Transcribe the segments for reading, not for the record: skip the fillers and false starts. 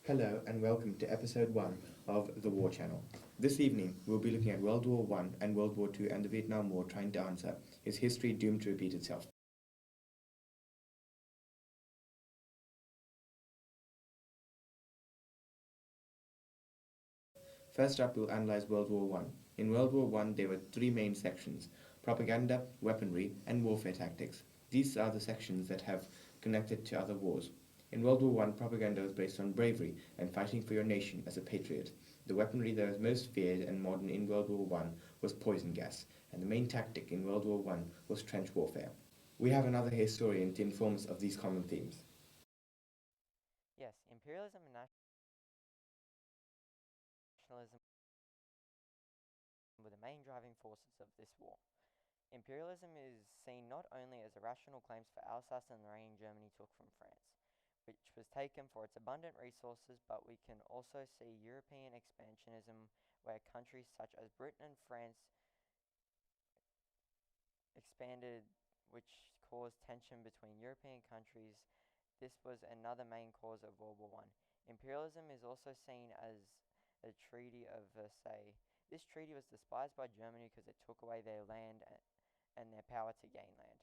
Hello and welcome to episode 1 of The War Channel. This evening we'll be looking at World War I and World War II and the Vietnam War, trying to answer, is history doomed to repeat itself? First up, we'll analyse World War I. In World War I there were three main sections: propaganda, weaponry and warfare tactics. These are the sections that have connected to other wars. In World War I, propaganda was based on bravery and fighting for your nation as a patriot. The weaponry that was most feared and modern in World War I was poison gas, and the main tactic in World War I was trench warfare. We have another historian to inform us of these common themes. Yes, imperialism and nationalism were the main driving forces of this war. Imperialism is seen not only as irrational claims for Alsace and Lorraine Germany took from France, which was taken for its abundant resources, but we can also see European expansionism where countries such as Britain and France expanded, which caused tension between European countries. This was another main cause of World War I. Imperialism is also seen as a Treaty of Versailles. This treaty was despised by Germany because it took away their land and their power to gain land.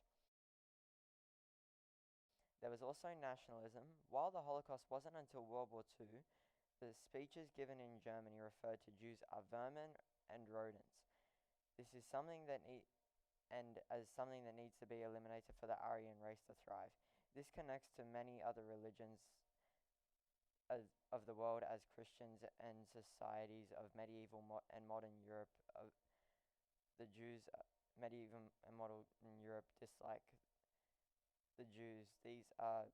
There was also nationalism. While the Holocaust wasn't until World War II, the speeches given in Germany referred to Jews as vermin and rodents. This is something that something that needs to be eliminated for the Aryan race to thrive. This connects to many other religions of the world, as Christians and societies of medieval and modern Europe. The Jews, medieval and modern Europe, dislike the Jews. These are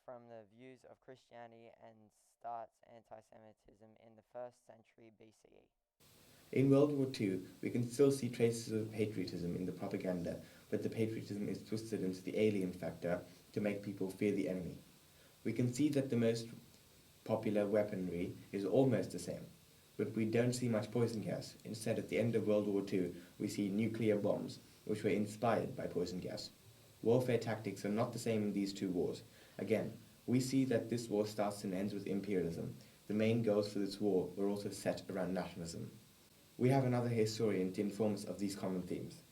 from the views of Christianity and starts anti-Semitism in the 1st century BCE. In World War II, we can still see traces of patriotism in the propaganda, but the patriotism is twisted into the alien factor to make people fear the enemy. We can see that the most popular weaponry is almost the same, but we don't see much poison gas. Instead, at the end of World War II, we see nuclear bombs, which were inspired by poison gas. Warfare tactics are not the same in these two wars. Again, we see that this war starts and ends with imperialism. The main goals for this war were also set around nationalism. We have another historian to inform us of these common themes.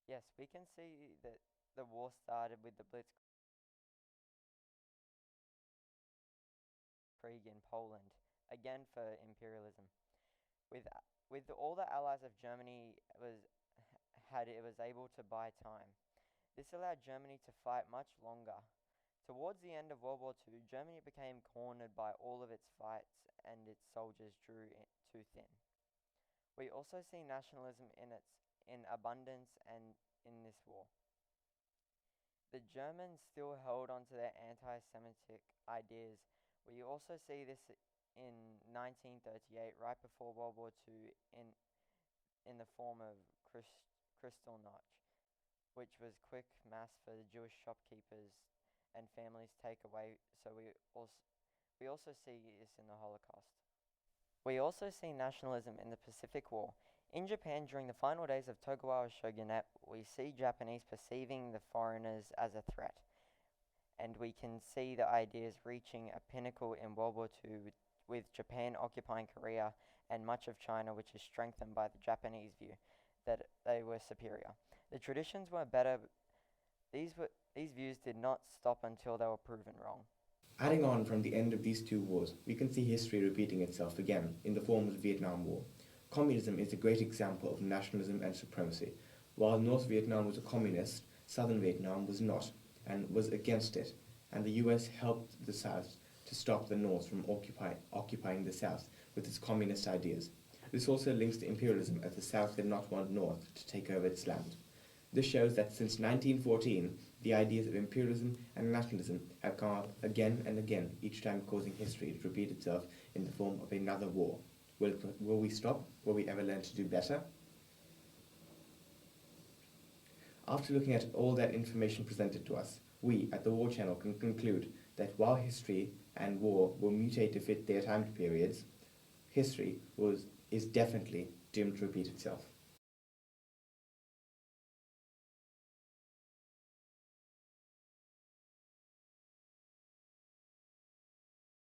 Yes, we can see that the war started with the Blitzkrieg in Poland, again for imperialism. With with all the allies of Germany it was able to buy time. This allowed Germany to fight much longer. Towards the end of World War II, Germany became cornered by all of its fights and its soldiers drew too thin. We also see nationalism in abundance and in this war. The Germans still held on to their anti-Semitic ideas. We also see this in 1938, right before World War II, in the form of Kristallnacht, which was quick mass for the Jewish shopkeepers and families take away. So we also see this in the Holocaust. We also see nationalism in the Pacific War. In Japan, during the final days of Tokugawa shogunate, we see Japanese perceiving the foreigners as a threat. And we can see the ideas reaching a pinnacle in World War II with Japan occupying Korea and much of China, which is strengthened by the Japanese view that they were superior. The traditions were better. These views did not stop until they were proven wrong. Adding on from the end of these two wars, we can see history repeating itself again in the form of the Vietnam War. Communism is a great example of nationalism and supremacy. While North Vietnam was a communist, Southern Vietnam was not, and was against it, and the US helped the South to stop the North from occupying the South with its communist ideas. This also links to imperialism, as the South did not want North to take over its land. This shows that since 1914, the ideas of imperialism and nationalism have come up again and again, each time causing history to repeat itself in the form of another war. Will we stop? Will we ever learn to do better? After looking at all that information presented to us, we at the War Channel can conclude that while history and war will mutate to fit their time periods, history is definitely doomed to repeat itself.